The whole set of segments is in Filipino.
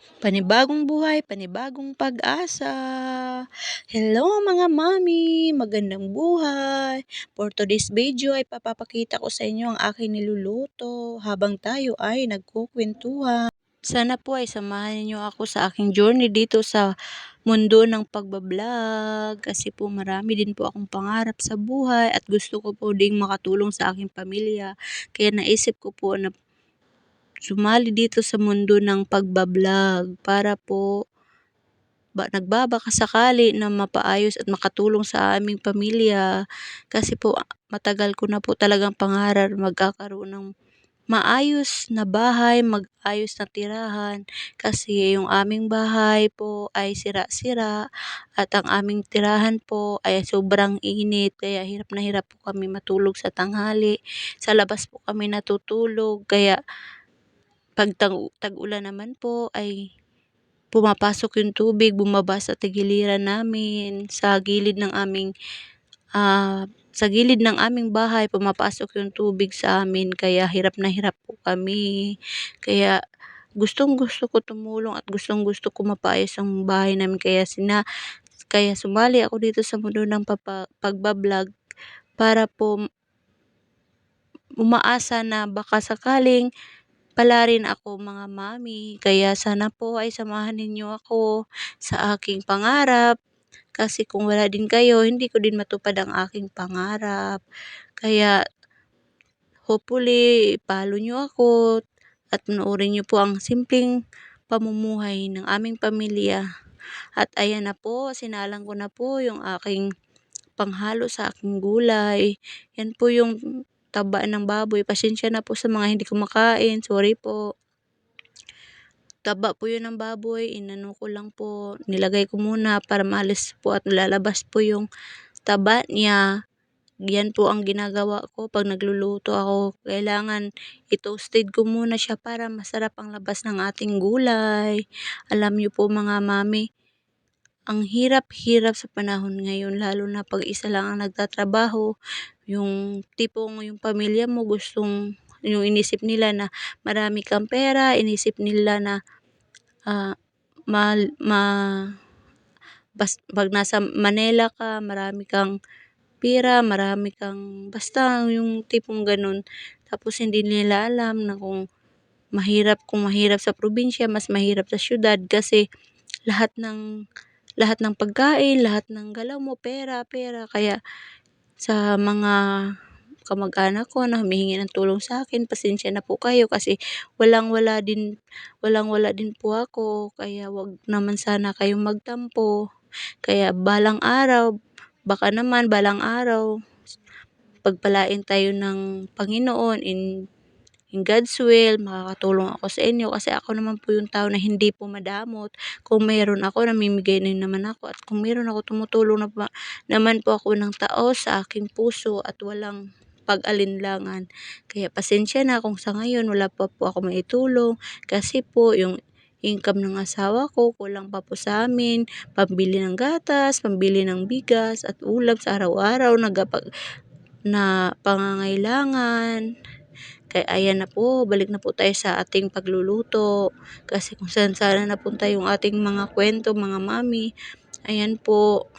Panibagong buhay, panibagong pag-asa. Hello mga mami, magandang buhay. For today's video ay papapakita ko sa inyo ang aking niluluto habang tayo ay nagkukwentuhan. Sana po ay samahan niyo ako sa aking journey dito sa mundo ng pagbablog kasi po marami din po akong pangarap sa buhay at gusto ko po ding makatulong sa aking pamilya. Kaya naisip ko po na sumali dito sa mundo ng pagbablog para po nagbabaka sakali na mapaayos at makatulong sa aming pamilya. Kasi po matagal ko na po talagang pangarap magkakaroon ng maayos na bahay, mag-ayos na tirahan. Kasi yung aming bahay po ay sira-sira at ang aming tirahan po ay sobrang init. Kaya hirap na hirap po kami matulog sa tanghali. Sa labas po kami natutulog. Kaya pag tag-ulan naman po ay pumapasok yung tubig, bumaba sa tagiliran namin, sa gilid ng aming bahay pumapasok yung tubig sa amin kaya hirap na hirap po kami. Kaya gustong-gusto ko tumulong at gustong-gusto ko mapaayos ang bahay namin kaya sumali ako dito sa mundo ng pagba-vlog para po umaasa na baka sakaling pala rin ako mga mami. Kaya sana po ay samahan ninyo ako sa aking pangarap. Kasi kung wala din kayo, hindi ko din matupad ang aking pangarap. Kaya hopefully, follow nyo ako at panoorin nyo po ang simpleng pamumuhay ng aming pamilya. At ayan na po, sinalang ko na po yung aking panghalo sa aking gulay. Yan po yung taba ng baboy. Pasensya na po sa mga hindi kumakain. Sorry po. Taba po yun ng baboy. Inano ko lang po. Nilagay ko muna para maalis po at lalabas po yung taba niya. Yan po ang ginagawa ko pag nagluluto ako. Kailangan i-toasted ko muna siya para masarap ang labas ng ating gulay. Alam niyo po mga mami, ang hirap-hirap sa panahon ngayon lalo na pag isa lang ang nagtatrabaho. Yung tipong yung pamilya mo yung inisip nila na marami kang pera, inisip nila na ah, ma, ma, pag nasa Manila ka, marami kang pera, marami kang, basta yung tipong ganun. Tapos hindi nila alam na kung mahirap sa probinsya, mas mahirap sa syudad kasi lahat ng lahat ng pagkain, lahat ng galaw mo, pera, pera. Kaya sa mga kamag-anak ko na humihingi ng tulong sa akin, pasensya na po kayo kasi walang-wala din po ako. Kaya wag naman sana kayong magtampo. Kaya balang araw, pagpalain tayo ng Panginoon in God's will, makakatulong ako sa inyo kasi ako naman po yung tao na hindi po madamot. Kung meron ako, namimigay din naman ako at kung meron ako, tumutulong naman po ako ng taos sa aking puso at walang pag-alinlangan. Kaya pasensya na kung sa ngayon wala pa po ako maitulong kasi po yung income ng asawa ko kulang pa po sa amin, pambili ng gatas, pambili ng bigas at ulam sa araw-araw na pangangailangan. Kaya ayan na po, balik na po tayo sa ating pagluluto. Kasi kung saan sana napunta yung ating mga kwento, mga mami. Ayan po.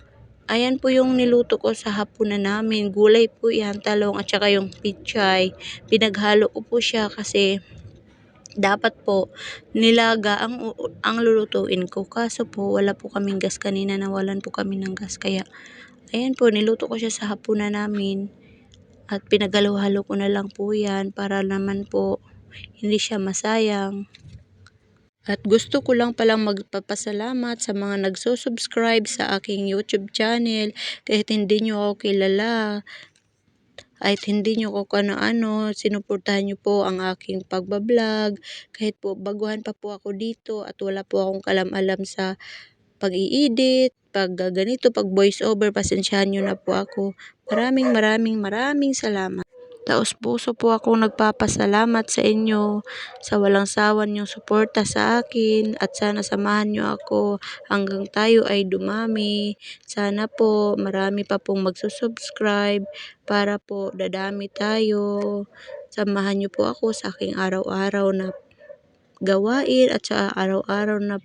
Ayan po yung niluto ko sa hapunan namin. Gulay po yan, talong at saka yung pichay. Pinaghalo ko po siya kasi dapat po nilaga ang lulutuin ko. Kaso po wala po kaming gas kanina, nawalan po kami ng gas. Kaya ayan po, niluto ko siya sa hapunan namin. At pinaghalo-halo ko na lang po yan para naman po hindi siya masayang. At gusto ko lang palang magpapasalamat sa mga nagsusubscribe sa aking YouTube channel. Kahit hindi nyo ako kilala, kahit hindi nyo ko ano-ano, sinuportahan nyo po ang aking pagbablog. Kahit po baguhan pa po ako dito at wala po akong kalam-alam sa pag-i-edit, pag ganito, pag voice over, pasensyahan nyo na po ako. Maraming salamat. Taos puso po akong nagpapasalamat sa inyo sa walang sawan yung suporta sa akin at sana samahan nyo ako hanggang tayo ay dumami. Sana po marami pa pong magsusubscribe para po dadami tayo. Samahan nyo po ako sa aking araw-araw na gawain at sa araw-araw na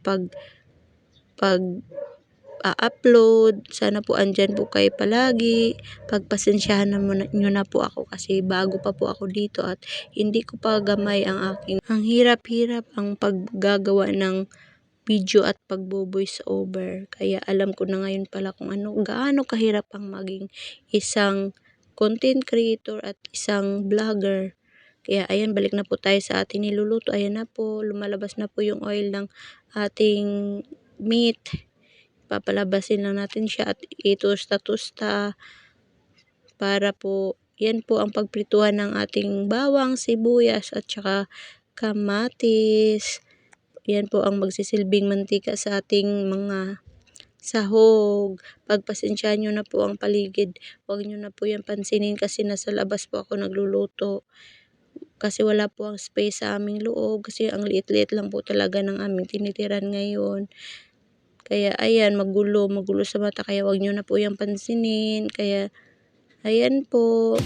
upload. Sana po andyan po kayo palagi. Pagpasensyahan nyo na po ako kasi bago pa po ako dito at hindi ko pa gamay ang hirap-hirap ang paggagawa ng video at pagbo-voice over. Kaya alam ko na ngayon pala kung gaano kahirap ang maging isang content creator at isang vlogger. Kaya ayan, balik na po tayo sa ating niluluto. Ayan na po, lumalabas na po yung oil ng ating meat. Papalabasin lang natin siya at itusta-tusta para po, yan po ang pagprituhan ng ating bawang, sibuyas at saka kamatis. Yan po ang magsisilbing mantika sa ating mga sahog. Pagpasensyahan nyo na po ang paligid. Huwag nyo na po yan pansinin kasi nasa labas po ako nagluluto. Kasi wala po ang space sa aming loob. Kasi ang liit-liit lang po talaga ng aming tinitiran ngayon. Kaya ayan, magulo sa mata. Kaya huwag nyo na po yan pansinin. Kaya ayan po.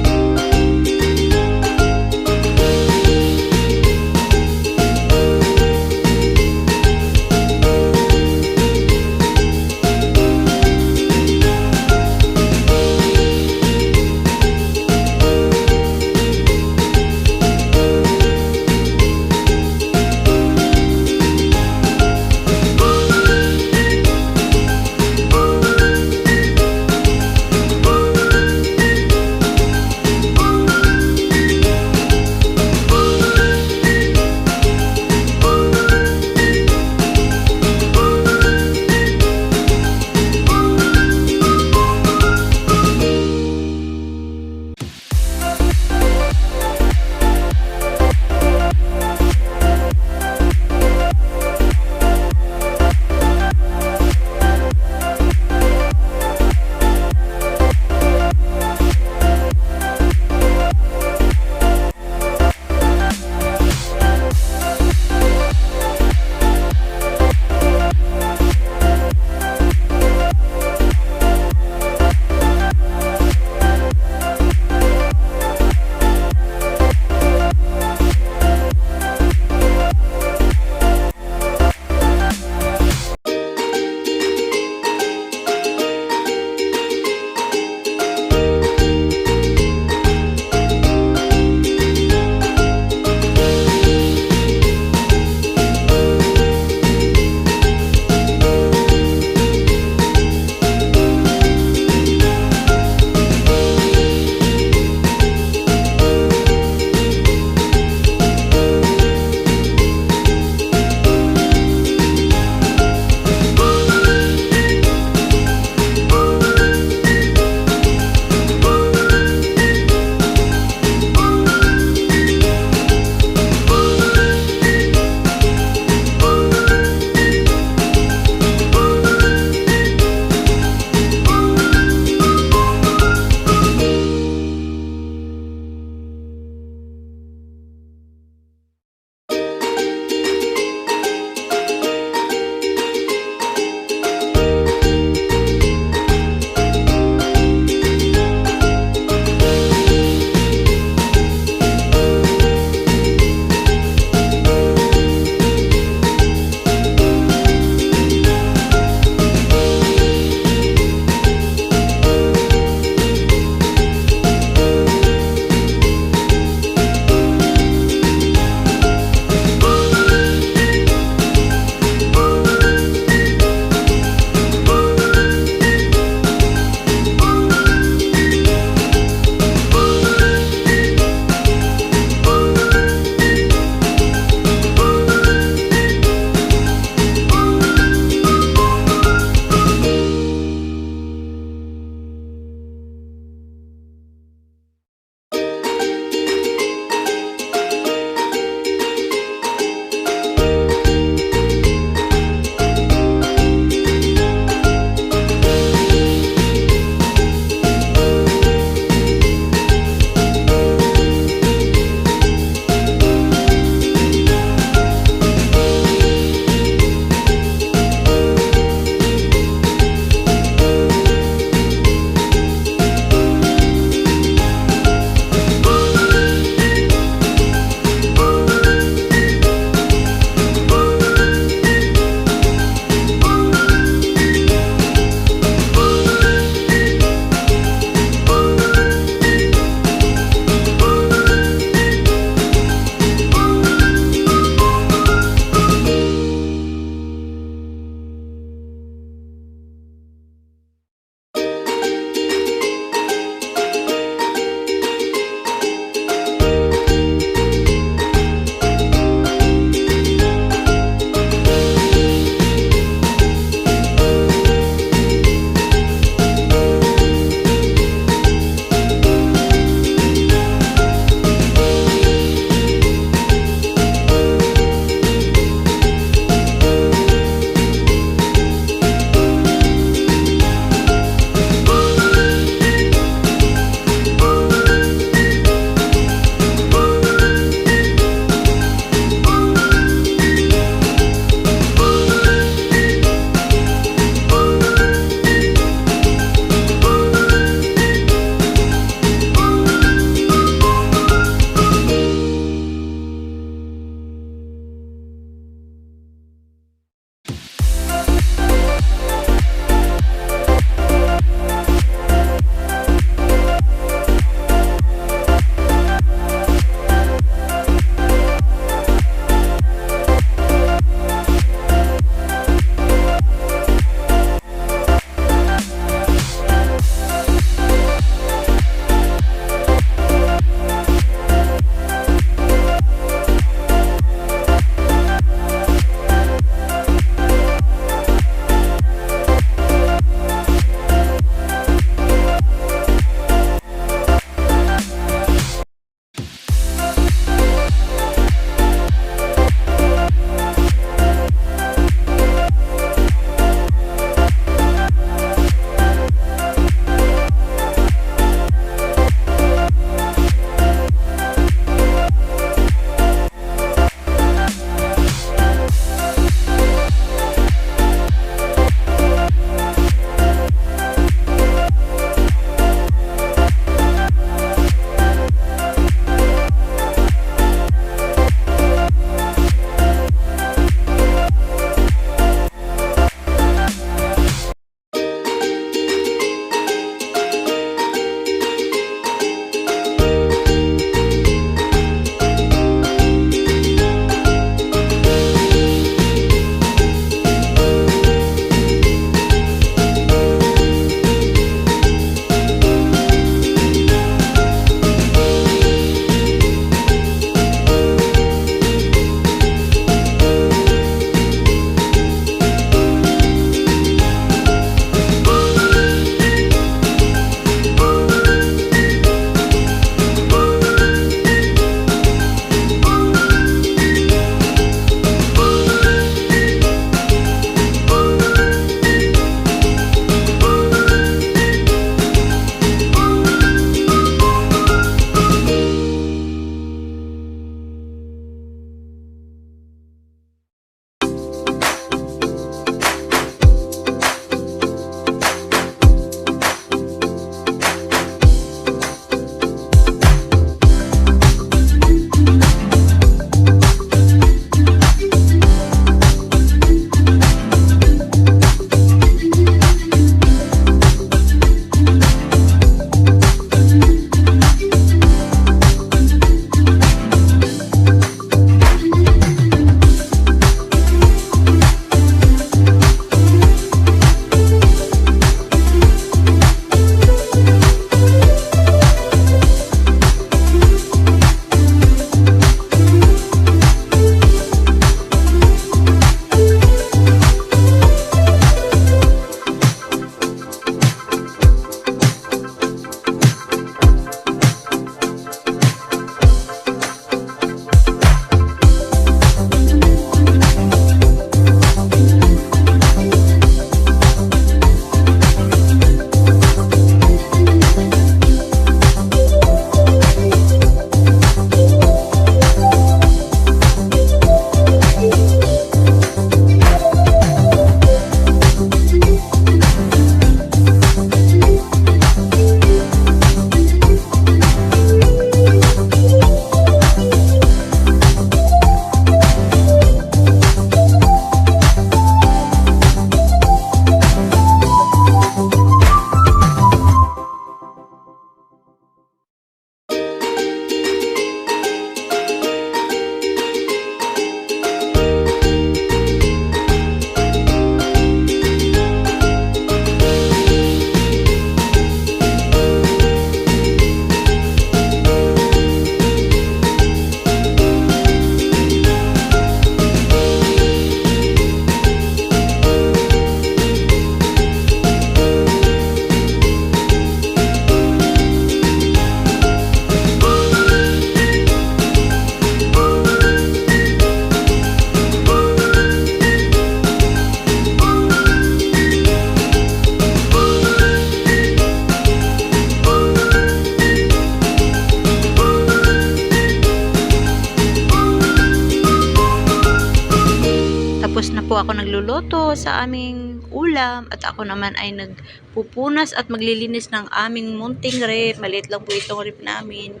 Tapos na po ako nagluluto sa aming ulam at ako naman ay nagpupunas at maglilinis ng aming munting ref. Maliit lang po itong ref namin.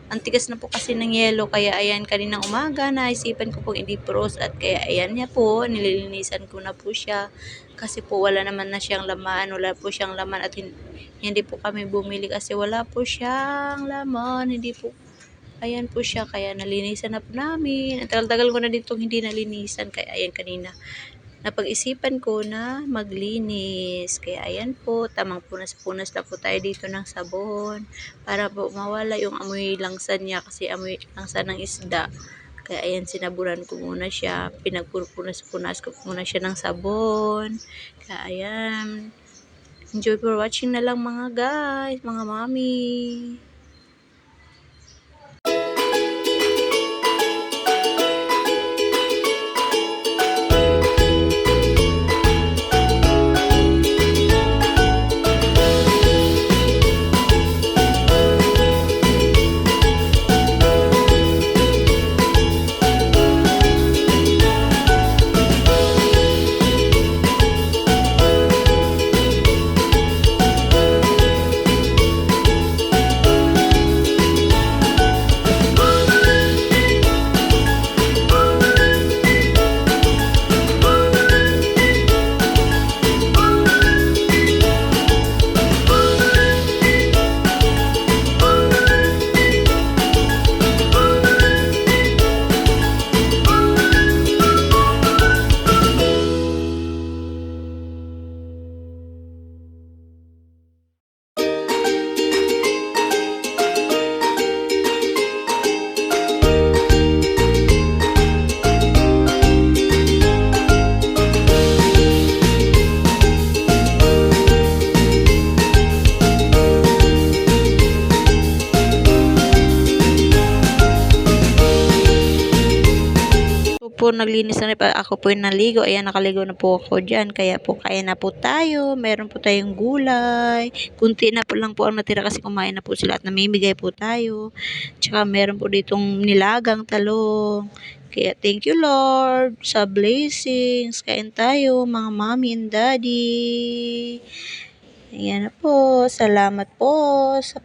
Ang tigas na po kasi ng yelo, kaya ayan, kaninang umaga naisipan ko pong i-defrost at kaya ayan niya po, nililinisan ko na po siya kasi po wala naman na siyang laman, wala po siyang laman at hindi po kami bumili kasi wala po siyang laman, hindi po, ayan po siya, kaya nalinisan na po namin. Ang tagal-tagal ko na ditong hindi nalinisan, kaya ayan, kanina napag-isipan ko na maglinis. Kaya ayan po, tamang punas-punas na po tayo dito ng sabon para po mawala yung amoy langsa niya kasi amoy langsa ng isda. Kaya ayan, sinabunan ko muna siya, pinagpupunas-punas ko muna siya ng sabon. Kaya ayan, enjoy for watching na lang mga guys, mga mami. Po naglinis na rin, ako po yung naligo, ayan, nakaligo na po ako dyan, kaya po kain na po tayo, meron po tayong gulay, kunti na po lang po ang natira kasi kumain na po sila at namimigay po tayo, tsaka meron po ditong nilagang talong, kaya thank you Lord sa blessings, kain tayo mga mommy and daddy. Ayan na po, salamat po sa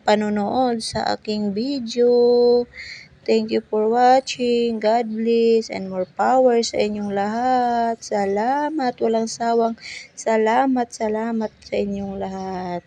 panonood sa aking video. Thank you for watching. God bless and more power sa inyong lahat. Salamat, walang sawang salamat sa inyong lahat.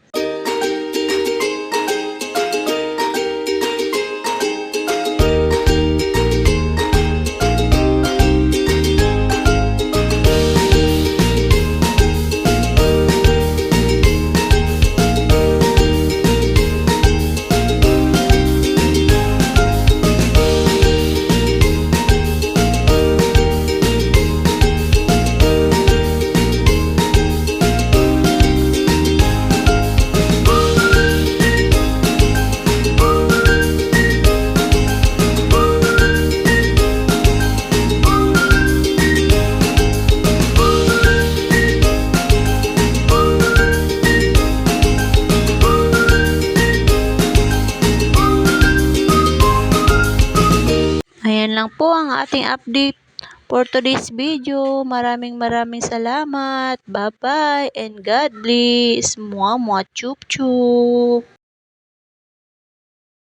Ayan lang po ang ating update for today's video. Maraming salamat. Bye-bye and God bless. Mwah, mwah, chup, chup.